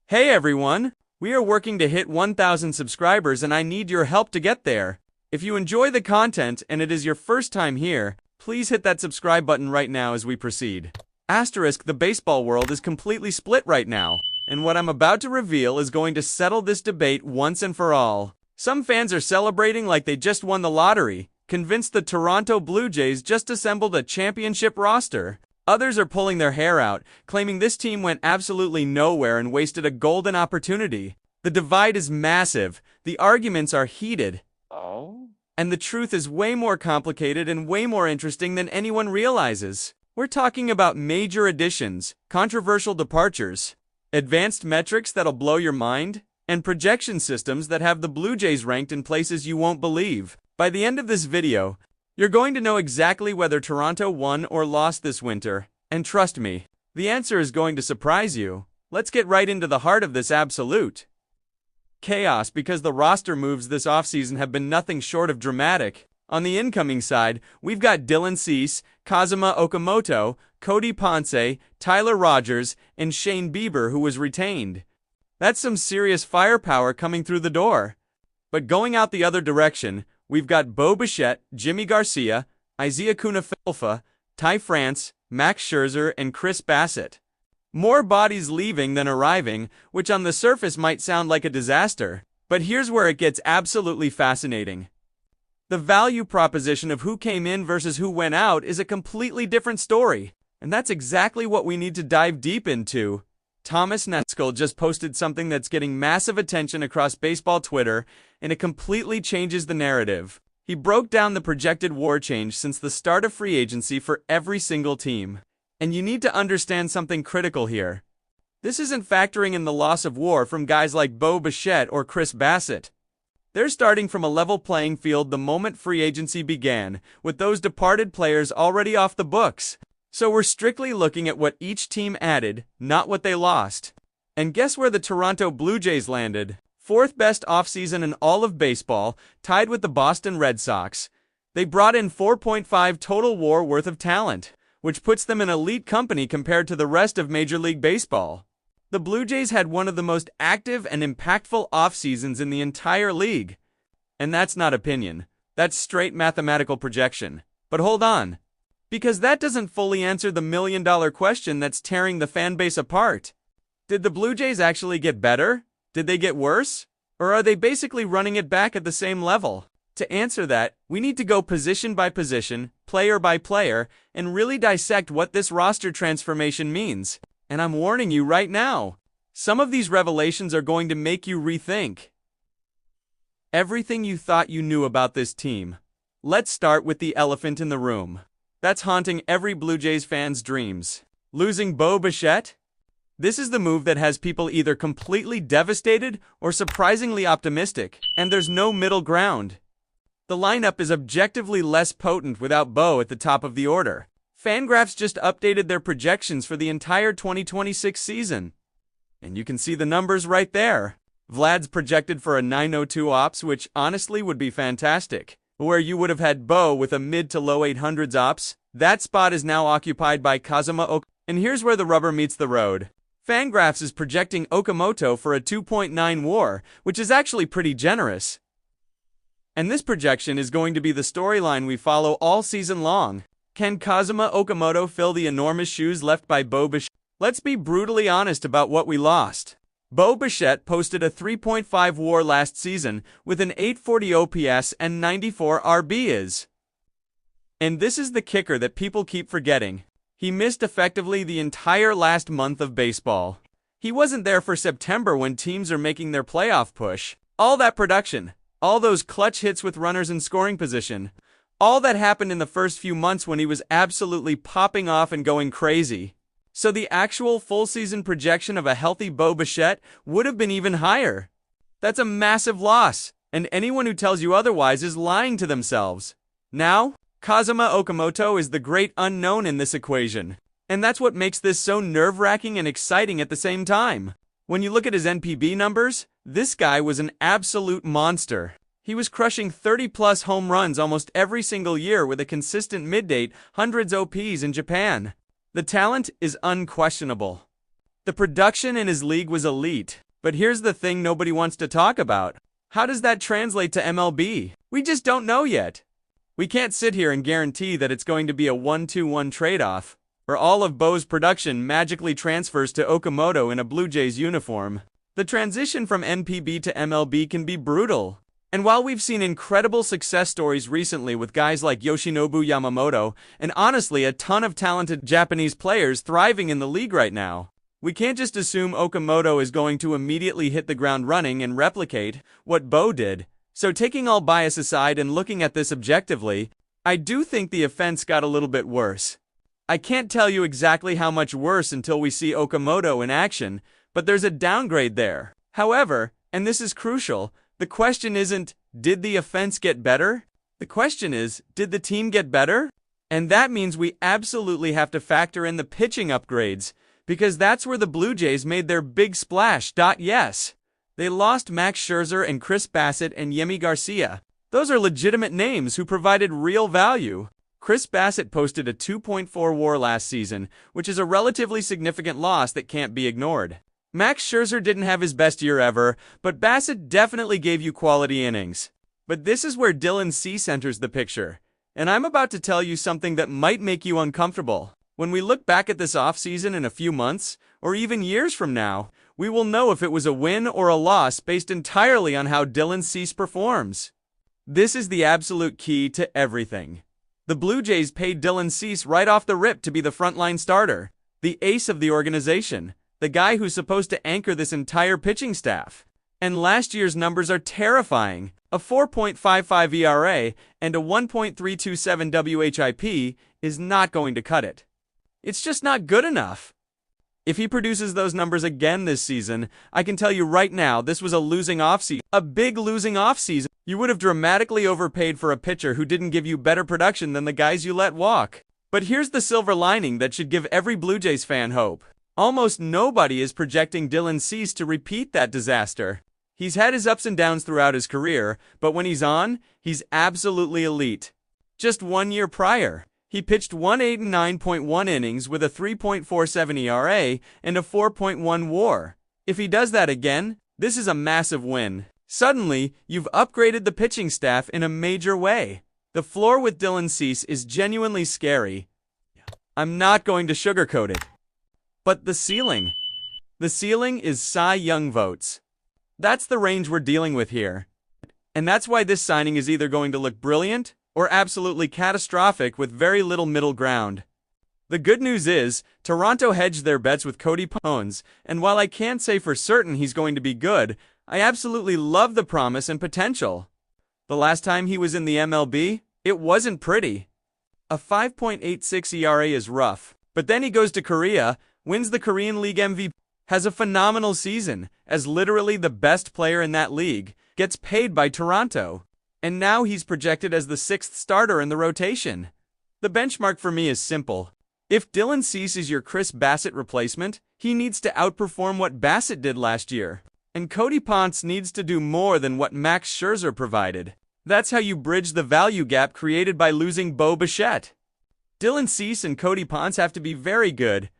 Hey everyone! We are working to hit 1,000 subscribers and I need your help to get there. If you enjoy the content and it is your first time here, please hit that subscribe button right now as we proceed. Asterisk, the baseball world is completely split right now, and what I'm about to reveal is going to settle this debate once and for all. Some fans are celebrating like they just won the lottery, convinced the Toronto Blue Jays just assembled a championship roster. Others are pulling their hair out, claiming this team went absolutely nowhere and wasted a golden opportunity. The divide is massive, the arguments are heated, and the truth is way more complicated and way more interesting than anyone realizes. We're talking about major additions, controversial departures, advanced metrics that'll blow your mind, and projection systems that have the Blue Jays ranked in places you won't believe. By the end of this video, you're going to know exactly whether Toronto won or lost this winter, and trust me, the answer is going to surprise you. Let's get right into the heart of this absolute chaos because the roster moves this offseason have been nothing short of dramatic. On the incoming side, we've got Dylan Cease, Kazuma Okamoto, Cody Ponce, Tyler Rogers, and Shane Bieber, who was retained. That's some serious firepower coming through the door. But going out the other direction, we've got Bo Bichette, Jimmy Garcia, Isiah Kiner-Falefa, Ty France, Max Scherzer, and Chris Bassett. More bodies leaving than arriving, which on the surface might sound like a disaster. But here's where it gets absolutely fascinating. The value proposition of who came in versus who went out is a completely different story. And that's exactly what we need to dive deep into. Thomas Neskill just posted something that's getting massive attention across baseball Twitter, and it completely changes the narrative. He broke down the projected WAR change since the start of free agency for every single team. And you need to understand something critical here. This isn't factoring in the loss of WAR from guys like Bo Bichette or Chris Bassett. They're starting from a level playing field the moment free agency began, with those departed players already off the books. So we're strictly looking at what each team added, not what they lost. And guess where the Toronto Blue Jays landed? Fourth best offseason in all of baseball, tied with the Boston Red Sox. They brought in 4.5 total WAR worth of talent, which puts them in elite company compared to the rest of Major League Baseball. The Blue Jays had one of the most active and impactful offseasons in the entire league. And that's not opinion. That's straight mathematical projection. But hold on. Because that doesn't fully answer the million-dollar question that's tearing the fan base apart. Did the Blue Jays actually get better? Did they get worse? Or are they basically running it back at the same level? To answer that, we need to go position by position, player by player, and really dissect what this roster transformation means. And I'm warning you right now, some of these revelations are going to make you rethink everything you thought you knew about this team. Let's start with the elephant in the room. That's haunting every Blue Jays fan's dreams. Losing Bo Bichette? This is the move that has people either completely devastated or surprisingly optimistic, and there's no middle ground. The lineup is objectively less potent without Bo at the top of the order. Fangraphs just updated their projections for the entire 2026 season. And you can see the numbers right there. Vlad's projected for a 902 ops, which honestly would be fantastic. Where you would have had Bo with a mid to low 800s ops, that spot is now occupied by Kazuma Okamoto. And here's where the rubber meets the road. Fangraphs is projecting Okamoto for a 2.9 WAR, which is actually pretty generous. And this projection is going to be the storyline we follow all season long. Can Kazuma Okamoto fill the enormous shoes left by Bo Bichette? Let's be brutally honest about what we lost. Bo Bichette posted a 3.5 WAR last season with an 840 OPS and 94 RBIs. And this is the kicker that people keep forgetting. He missed effectively the entire last month of baseball. He wasn't there for September when teams are making their playoff push. All that production, all those clutch hits with runners in scoring position, all that happened in the first few months when he was absolutely popping off and going crazy. So the actual full season projection of a healthy Bo Bichette would have been even higher. That's a massive loss, and anyone who tells you otherwise is lying to themselves. Now, Kazuma Okamoto is the great unknown in this equation. And that's what makes this so nerve-wracking and exciting at the same time. When you look at his NPB numbers, this guy was an absolute monster. He was crushing 30-plus home runs almost every single year with a consistent mid-date, hundreds OPs in Japan. The talent is unquestionable. The production in his league was elite. But here's the thing nobody wants to talk about. How does that translate to MLB? We just don't know yet. We can't sit here and guarantee that it's going to be a 1-2-1 trade-off, where all of Bo's production magically transfers to Okamoto in a Blue Jays uniform. The transition from NPB to MLB can be brutal. And while we've seen incredible success stories recently with guys like Yoshinobu Yamamoto, and honestly a ton of talented Japanese players thriving in the league right now, we can't just assume Okamoto is going to immediately hit the ground running and replicate what Bo did. So taking all bias aside and looking at this objectively, I do think the offense got a little bit worse. I can't tell you exactly how much worse until we see Okamoto in action, but there's a downgrade there. However, and this is crucial, the question isn't, did the offense get better? The question is, did the team get better? And that means we absolutely have to factor in the pitching upgrades, because that's where the Blue Jays made their big splash. Yes, they lost Max Scherzer and Chris Bassett and Yemi Garcia. Those are legitimate names who provided real value. Chris Bassett posted a 2.4 WAR last season, which is a relatively significant loss that can't be ignored. Max Scherzer didn't have his best year ever, but Bassett definitely gave you quality innings. But this is where Dylan Cease enters the picture, and I'm about to tell you something that might make you uncomfortable. When we look back at this offseason in a few months, or even years from now, we will know if it was a win or a loss based entirely on how Dylan Cease performs. This is the absolute key to everything. The Blue Jays paid Dylan Cease right off the rip to be the frontline starter, the ace of the organization, the guy who's supposed to anchor this entire pitching staff. And last year's numbers are terrifying. A 4.55 ERA and a 1.327 WHIP is not going to cut it. It's just not good enough. If he produces those numbers again this season, I can tell you right now this was a losing offseason. A big losing offseason. You would have dramatically overpaid for a pitcher who didn't give you better production than the guys you let walk. But here's the silver lining that should give every Blue Jays fan hope. Almost nobody is projecting Dylan Cease to repeat that disaster. He's had his ups and downs throughout his career, but when he's on, he's absolutely elite. Just 1 year prior, he pitched 189.1 innings with a 3.47 ERA and a 4.1 WAR. If he does that again, this is a massive win. Suddenly, you've upgraded the pitching staff in a major way. The floor with Dylan Cease is genuinely scary. I'm not going to sugarcoat it. But the ceiling. The ceiling is Cy Young votes. That's the range we're dealing with here. And that's why this signing is either going to look brilliant or absolutely catastrophic with very little middle ground. The good news is, Toronto hedged their bets with Cody Pones, and while I can't say for certain he's going to be good, I absolutely love the promise and potential. The last time he was in the MLB, it wasn't pretty. A 5.86 ERA is rough, but then he goes to Korea, wins the Korean League MVP, has a phenomenal season, as literally the best player in that league, gets paid by Toronto, and now he's projected as the 6th starter in the rotation. The benchmark for me is simple. If Dylan Cease is your Chris Bassett replacement, he needs to outperform what Bassett did last year. And Cody Ponce needs to do more than what Max Scherzer provided. That's how you bridge the value gap created by losing Bo Bichette. Dylan Cease and Cody Ponce have to be very good.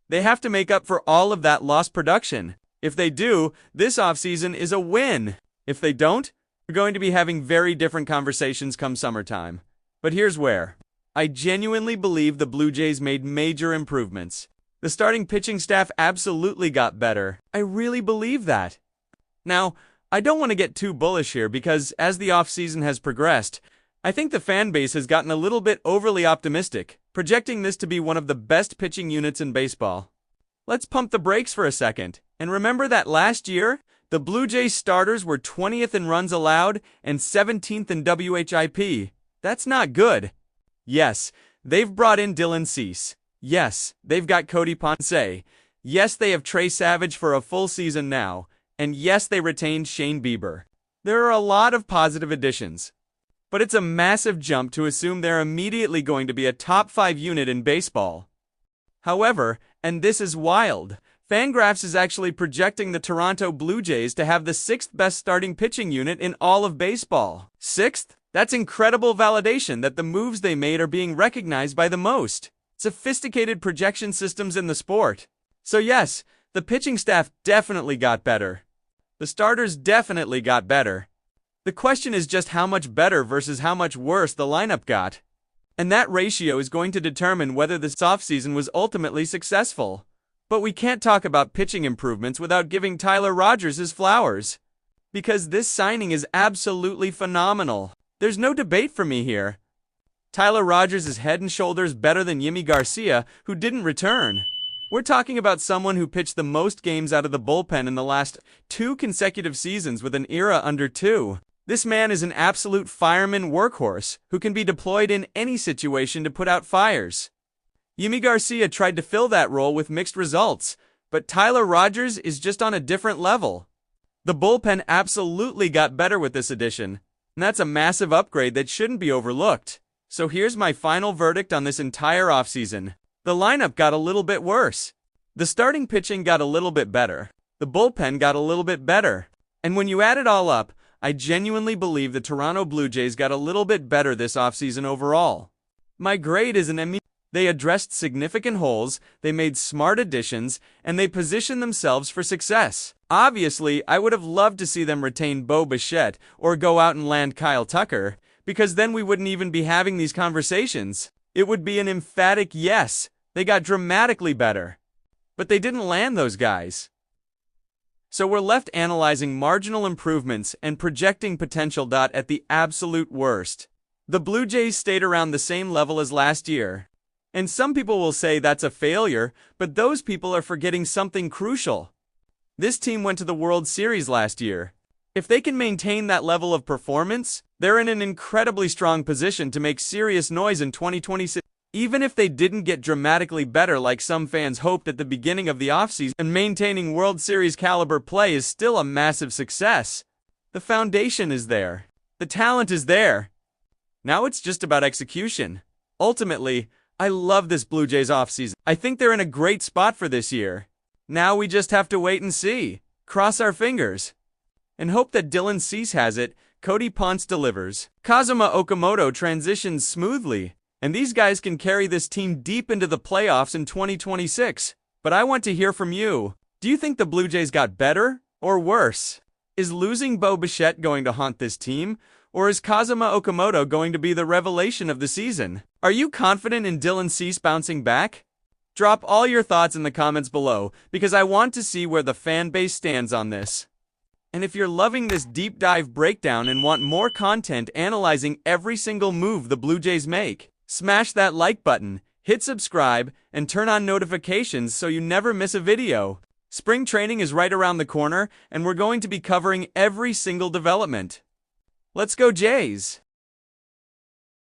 They have to make up for all of that lost production. If they do, this offseason is a win. If they don't, we're going to be having very different conversations come summertime. But here's where. I genuinely believe the Blue Jays made major improvements. The starting pitching staff absolutely got better. I really believe that. Now, I don't want to get too bullish here because as the offseason has progressed, I think the fan base has gotten a little bit overly optimistic, projecting this to be one of the best pitching units in baseball. Let's pump the brakes for a second, and remember that last year, the Blue Jays starters were 20th in runs allowed and 17th in WHIP. That's not good. Yes, they've brought in Dylan Cease. Yes, they've got Cody Ponce. Yes, they have Trey Savage for a full season now. And yes, they retained Shane Bieber. There are a lot of positive additions. But it's a massive jump to assume they're immediately going to be a top 5 unit in baseball. However, and this is wild, Fangraphs is actually projecting the Toronto Blue Jays to have the 6th best starting pitching unit in all of baseball. 6th? That's incredible validation that the moves they made are being recognized by the most sophisticated projection systems in the sport. So yes, The pitching staff definitely got better. The starters definitely got better. The question is just how much better versus how much worse the lineup got. And that ratio is going to determine whether this offseason was ultimately successful. But we can't talk about pitching improvements without giving Tyler Rogers his flowers. Because this signing is absolutely phenomenal. There's no debate for me here. Tyler Rogers is head and shoulders better than Yimi Garcia, who didn't return. We're talking about someone who pitched the most games out of the bullpen in the last 2 consecutive seasons with an ERA under 2. This man is an absolute fireman workhorse who can be deployed in any situation to put out fires. Yimi Garcia tried to fill that role with mixed results, but Tyler Rogers is just on a different level. The bullpen absolutely got better with this addition, and that's a massive upgrade that shouldn't be overlooked. So here's my final verdict on this entire offseason. The lineup got a little bit worse. The starting pitching got a little bit better. The bullpen got a little bit better. And when you add it all up, I genuinely believe the Toronto Blue Jays got a little bit better this offseason overall. My grade is an M. They addressed significant holes, they made smart additions, and they positioned themselves for success. Obviously, I would have loved to see them retain Bo Bichette or go out and land Kyle Tucker, because then we wouldn't even be having these conversations. It would be an emphatic yes. They got dramatically better. But they didn't land those guys. So we're left analyzing marginal improvements and projecting potential. At the absolute worst, the Blue Jays stayed around the same level as last year. And some people will say that's a failure, but those people are forgetting something crucial. This team went to the World Series last year. If they can maintain that level of performance, they're in an incredibly strong position to make serious noise in 2026. Even if they didn't get dramatically better like some fans hoped at the beginning of the offseason, and maintaining World Series caliber play is still a massive success. The foundation is there. The talent is there. Now it's just about execution. Ultimately, I love this Blue Jays offseason. I think they're in a great spot for this year. Now we just have to wait and see. Cross our fingers. And hope that Dylan Cease has it, Cody Ponce delivers, Kazuma Okamoto transitions smoothly, and these guys can carry this team deep into the playoffs in 2026. But I want to hear from you. Do you think the Blue Jays got better or worse? Is losing Bo Bichette going to haunt this team? Or is Kazuma Okamoto going to be the revelation of the season? Are you confident in Dylan Cease bouncing back? Drop all your thoughts in the comments below, because I want to see where the fan base stands on this. And if you're loving this deep dive breakdown and want more content analyzing every single move the Blue Jays make, smash that like button, hit subscribe, and turn on notifications so you never miss a video. Spring training is right around the corner, and we're going to be covering every single development. Let's go Jays!